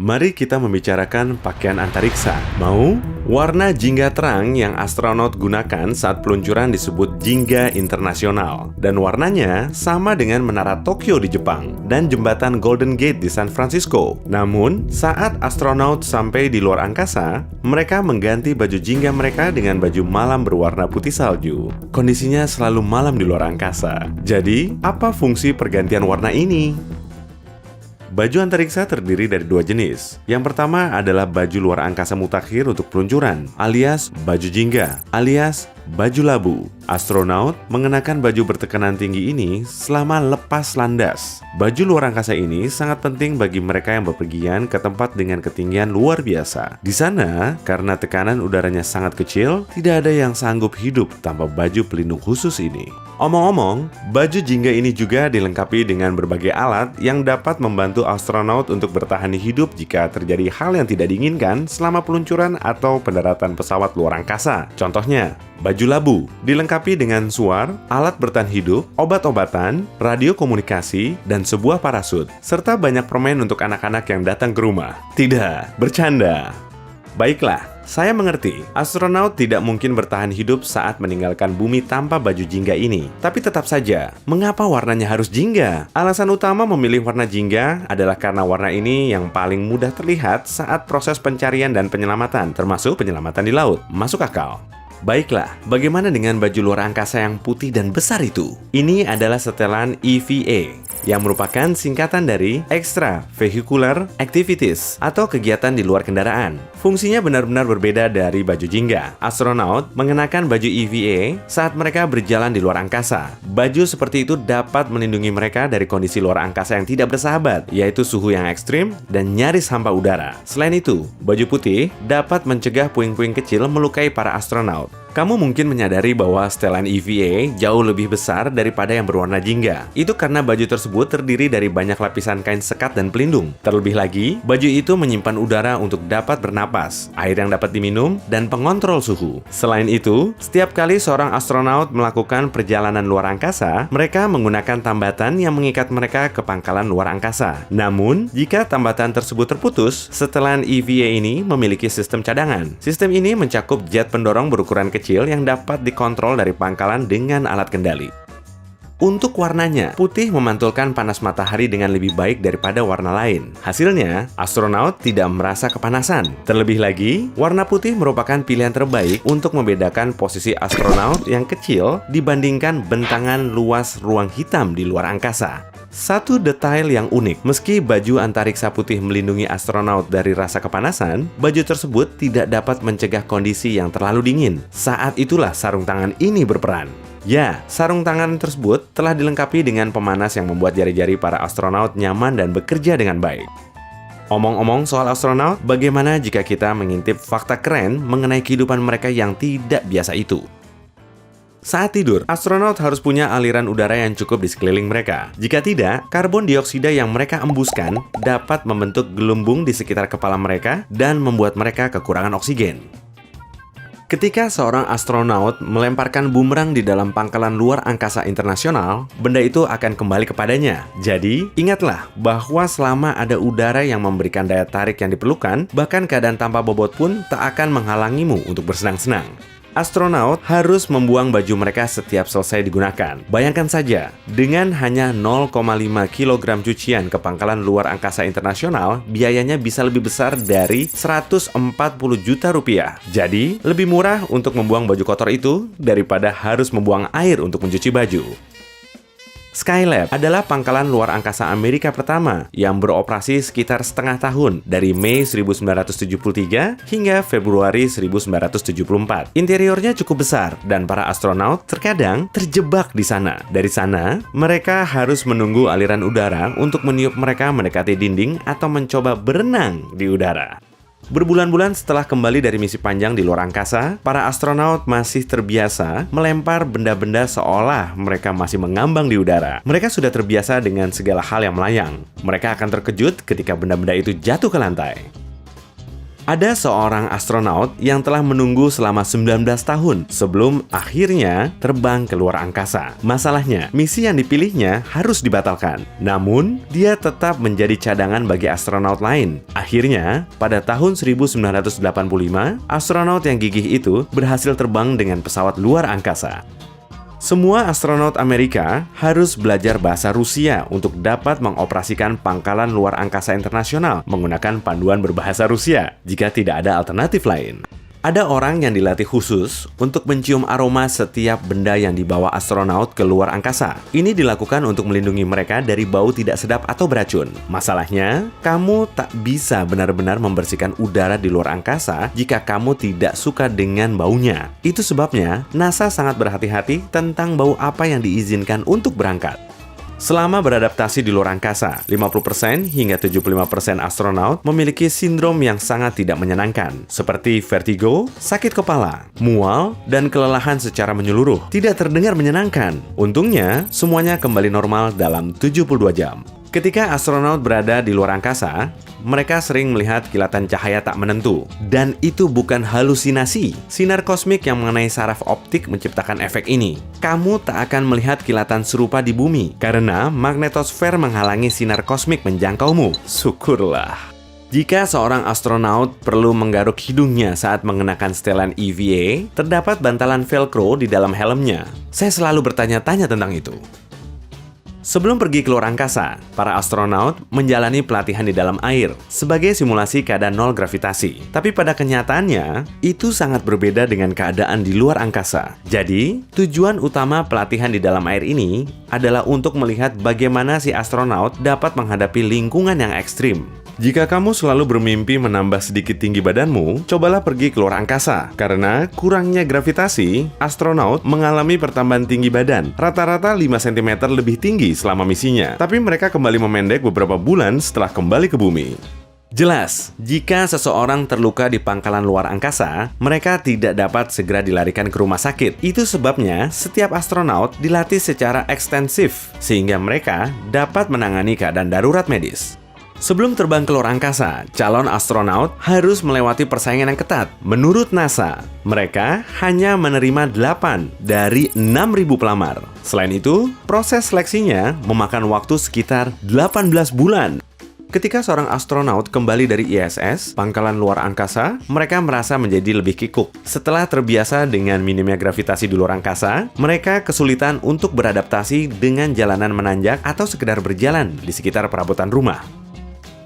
Mari kita membicarakan pakaian antariksa. Mau? Warna jingga terang yang astronot gunakan saat peluncuran disebut jingga internasional. Dan warnanya sama dengan menara Tokyo di Jepang dan jembatan Golden Gate di San Francisco. Namun, saat astronot sampai di luar angkasa, mereka mengganti baju jingga mereka dengan baju malam berwarna putih salju. Kondisinya selalu malam di luar angkasa. Jadi, apa fungsi pergantian warna ini? Baju antariksa terdiri dari dua jenis. Yang pertama adalah baju luar angkasa mutakhir untuk peluncuran, alias baju jingga, alias baju labu. Astronaut mengenakan baju bertekanan tinggi ini selama lepas landas. Baju luar angkasa ini sangat penting bagi mereka yang bepergian ke tempat dengan ketinggian luar biasa. Di sana, karena tekanan udaranya sangat kecil, tidak ada yang sanggup hidup tanpa baju pelindung khusus ini. Omong-omong, baju jingga ini juga dilengkapi dengan berbagai alat yang dapat membantu astronot untuk bertahan hidup jika terjadi hal yang tidak diinginkan selama peluncuran atau pendaratan pesawat luar angkasa. Contohnya, baju labu dilengkapi dengan suar, alat bertahan hidup, obat-obatan, radio komunikasi, dan sebuah parasut, serta banyak permen untuk anak-anak yang datang ke rumah. Tidak, bercanda. Baiklah, saya mengerti, astronaut tidak mungkin bertahan hidup saat meninggalkan bumi tanpa baju jingga ini. Tapi tetap saja, mengapa warnanya harus jingga? Alasan utama memilih warna jingga adalah karena warna ini yang paling mudah terlihat saat proses pencarian dan penyelamatan, termasuk penyelamatan di laut. Masuk akal? Baiklah, bagaimana dengan baju luar angkasa yang putih dan besar itu? Ini adalah setelan EVA, yang merupakan singkatan dari Extravehicular Activities atau kegiatan di luar kendaraan. Fungsinya benar-benar berbeda dari baju jingga. Astronaut mengenakan baju EVA saat mereka berjalan di luar angkasa. Baju seperti itu dapat melindungi mereka dari kondisi luar angkasa yang tidak bersahabat, yaitu suhu yang ekstrim dan nyaris hampa udara. Selain itu, baju putih dapat mencegah puing-puing kecil melukai para astronot. Kamu mungkin menyadari bahwa setelan EVA jauh lebih besar daripada yang berwarna jingga. Itu karena baju tersebut terdiri dari banyak lapisan kain sekat dan pelindung. Terlebih lagi, baju itu menyimpan udara untuk dapat bernapas, air yang dapat diminum, dan pengontrol suhu. Selain itu, setiap kali seorang astronaut melakukan perjalanan luar angkasa, mereka menggunakan tambatan yang mengikat mereka ke pangkalan luar angkasa. Namun, jika tambatan tersebut terputus, setelan EVA ini memiliki sistem cadangan. Sistem ini mencakup jet pendorong berukuran kecil yang dapat dikontrol dari pangkalan dengan alat kendali. Untuk warnanya, putih memantulkan panas matahari dengan lebih baik daripada warna lain. Hasilnya, astronot tidak merasa kepanasan. Terlebih lagi, warna putih merupakan pilihan terbaik untuk membedakan posisi astronot yang kecil dibandingkan bentangan luas ruang hitam di luar angkasa. Satu detail yang unik, meski baju antariksa putih melindungi astronot dari rasa kepanasan, baju tersebut tidak dapat mencegah kondisi yang terlalu dingin. Saat itulah sarung tangan ini berperan. Ya, sarung tangan tersebut telah dilengkapi dengan pemanas yang membuat jari-jari para astronot nyaman dan bekerja dengan baik. Omong-omong soal astronot, bagaimana jika kita mengintip fakta keren mengenai kehidupan mereka yang tidak biasa itu? Saat tidur, astronot harus punya aliran udara yang cukup di sekeliling mereka. Jika tidak, karbon dioksida yang mereka embuskan dapat membentuk gelembung di sekitar kepala mereka dan membuat mereka kekurangan oksigen. Ketika seorang astronot melemparkan bumerang di dalam pangkalan luar angkasa internasional, benda itu akan kembali kepadanya. Jadi, ingatlah bahwa selama ada udara yang memberikan daya tarik yang diperlukan, bahkan keadaan tanpa bobot pun tak akan menghalangimu untuk bersenang-senang. Astronaut harus membuang baju mereka setiap selesai digunakan. Bayangkan saja, dengan hanya 0,5 kg cucian ke pangkalan luar angkasa internasional, biayanya bisa lebih besar dari 140 juta rupiah. Jadi, lebih murah untuk membuang baju kotor itu daripada harus membuang air untuk mencuci baju. Skylab adalah pangkalan luar angkasa Amerika pertama yang beroperasi sekitar setengah tahun dari Mei 1973 hingga Februari 1974. Interiornya cukup besar dan para astronot terkadang terjebak di sana. Dari sana, mereka harus menunggu aliran udara untuk meniup mereka mendekati dinding atau mencoba berenang di udara. Berbulan-bulan setelah kembali dari misi panjang di luar angkasa, para astronot masih terbiasa melempar benda-benda seolah mereka masih mengambang di udara. Mereka sudah terbiasa dengan segala hal yang melayang. Mereka akan terkejut ketika benda-benda itu jatuh ke lantai. Ada seorang astronot yang telah menunggu selama 19 tahun sebelum akhirnya terbang ke luar angkasa. Masalahnya, misi yang dipilihnya harus dibatalkan. Namun, dia tetap menjadi cadangan bagi astronot lain. Akhirnya, pada tahun 1985, astronot yang gigih itu berhasil terbang dengan pesawat luar angkasa. Semua astronot Amerika harus belajar bahasa Rusia untuk dapat mengoperasikan pangkalan luar angkasa internasional menggunakan panduan berbahasa Rusia jika tidak ada alternatif lain. Ada orang yang dilatih khusus untuk mencium aroma setiap benda yang dibawa astronot ke luar angkasa. Ini dilakukan untuk melindungi mereka dari bau tidak sedap atau beracun. Masalahnya, kamu tak bisa benar-benar membersihkan udara di luar angkasa jika kamu tidak suka dengan baunya. Itu sebabnya NASA sangat berhati-hati tentang bau apa yang diizinkan untuk berangkat. Selama beradaptasi di luar angkasa, 50% hingga 75% astronot memiliki sindrom yang sangat tidak menyenangkan, seperti vertigo, sakit kepala, mual, dan kelelahan secara menyeluruh. Tidak terdengar menyenangkan. Untungnya, semuanya kembali normal dalam 72 jam. Ketika astronot berada di luar angkasa, mereka sering melihat kilatan cahaya tak menentu. Dan itu bukan halusinasi. Sinar kosmik yang mengenai saraf optik menciptakan efek ini. Kamu tak akan melihat kilatan serupa di bumi, karena magnetosfer menghalangi sinar kosmik menjangkaumu. Syukurlah. Jika seorang astronot perlu menggaruk hidungnya saat mengenakan setelan EVA, terdapat bantalan velcro di dalam helmnya. Saya selalu bertanya-tanya tentang itu. Sebelum pergi ke luar angkasa, para astronot menjalani pelatihan di dalam air sebagai simulasi keadaan nol gravitasi. Tapi pada kenyataannya, itu sangat berbeda dengan keadaan di luar angkasa. Jadi, tujuan utama pelatihan di dalam air ini adalah untuk melihat bagaimana si astronot dapat menghadapi lingkungan yang ekstrim. Jika kamu selalu bermimpi menambah sedikit tinggi badanmu, cobalah pergi ke luar angkasa. Karena kurangnya gravitasi, astronot mengalami pertambahan tinggi badan, rata-rata 5 cm lebih tinggi selama misinya. Tapi mereka kembali memendek beberapa bulan setelah kembali ke bumi. Jelas, jika seseorang terluka di pangkalan luar angkasa, mereka tidak dapat segera dilarikan ke rumah sakit. Itu sebabnya setiap astronot dilatih secara ekstensif, sehingga mereka dapat menangani keadaan darurat medis. Sebelum terbang ke luar angkasa, calon astronot harus melewati persaingan yang ketat. Menurut NASA, mereka hanya menerima 8 dari 6.000 pelamar. Selain itu, proses seleksinya memakan waktu sekitar 18 bulan. Ketika seorang astronot kembali dari ISS, pangkalan luar angkasa, mereka merasa menjadi lebih kikuk. Setelah terbiasa dengan minimnya gravitasi di luar angkasa, mereka kesulitan untuk beradaptasi dengan jalanan menanjak atau sekedar berjalan di sekitar perabotan rumah.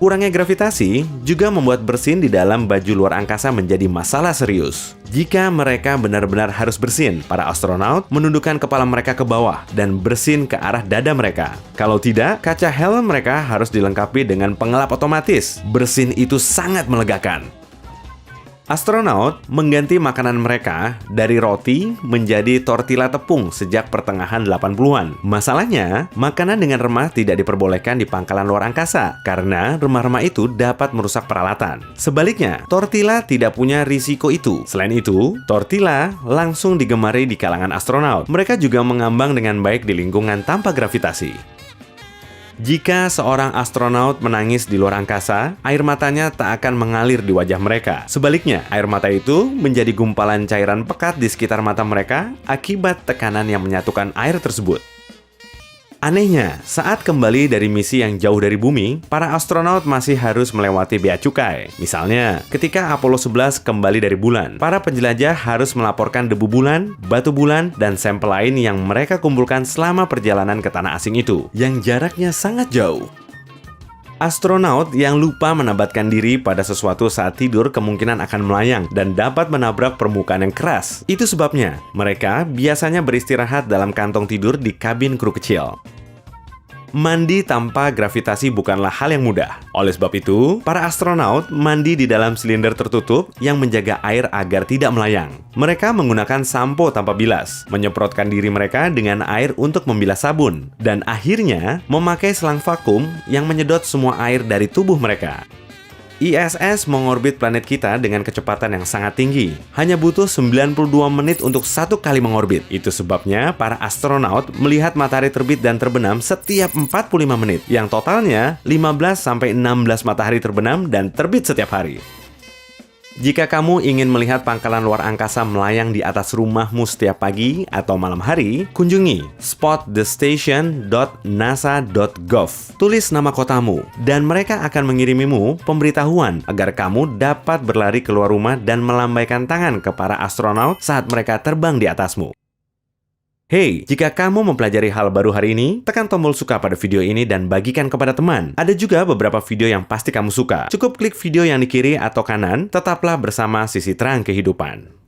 Kurangnya gravitasi juga membuat bersin di dalam baju luar angkasa menjadi masalah serius. Jika mereka benar-benar harus bersin, para astronot menundukkan kepala mereka ke bawah dan bersin ke arah dada mereka. Kalau tidak, kaca helm mereka harus dilengkapi dengan pengelap otomatis. Bersin itu sangat melegakan. Astronot mengganti makanan mereka dari roti menjadi tortilla tepung sejak pertengahan 80-an. Masalahnya, makanan dengan remah tidak diperbolehkan di pangkalan luar angkasa karena remah-remah itu dapat merusak peralatan. Sebaliknya, tortilla tidak punya risiko itu. Selain itu, tortilla langsung digemari di kalangan astronot. Mereka juga mengambang dengan baik di lingkungan tanpa gravitasi. Jika seorang astronot menangis di luar angkasa, air matanya tak akan mengalir di wajah mereka. Sebaliknya, air mata itu menjadi gumpalan cairan pekat di sekitar mata mereka akibat tekanan yang menyatukan air tersebut. Anehnya, saat kembali dari misi yang jauh dari bumi, para astronot masih harus melewati bea cukai. Misalnya, ketika Apollo 11 kembali dari bulan, para penjelajah harus melaporkan debu bulan, batu bulan, dan sampel lain yang mereka kumpulkan selama perjalanan ke tanah asing itu, yang jaraknya sangat jauh. Astronot yang lupa menambatkan diri pada sesuatu saat tidur kemungkinan akan melayang dan dapat menabrak permukaan yang keras. Itu sebabnya mereka biasanya beristirahat dalam kantong tidur di kabin kru kecil. Mandi tanpa gravitasi bukanlah hal yang mudah. Oleh sebab itu, para astronot mandi di dalam silinder tertutup yang menjaga air agar tidak melayang. Mereka menggunakan sampo tanpa bilas, menyemprotkan diri mereka dengan air untuk membilas sabun, dan akhirnya memakai selang vakum yang menyedot semua air dari tubuh mereka. ISS mengorbit planet kita dengan kecepatan yang sangat tinggi. Hanya butuh 92 menit untuk satu kali mengorbit. Itu sebabnya para astronot melihat matahari terbit dan terbenam setiap 45 menit. Yang totalnya 15-16 matahari terbenam dan terbit setiap hari. Jika kamu ingin melihat pangkalan luar angkasa melayang di atas rumahmu setiap pagi atau malam hari, kunjungi spotthestation.nasa.gov. Tulis nama kotamu, dan mereka akan mengirimimu pemberitahuan agar kamu dapat berlari keluar rumah dan melambaikan tangan ke para astronot saat mereka terbang di atasmu. Hey, jika kamu mempelajari hal baru hari ini, tekan tombol suka pada video ini dan bagikan kepada teman. Ada juga beberapa video yang pasti kamu suka. Cukup klik video yang di kiri atau kanan, tetaplah bersama Sisi Terang Kehidupan.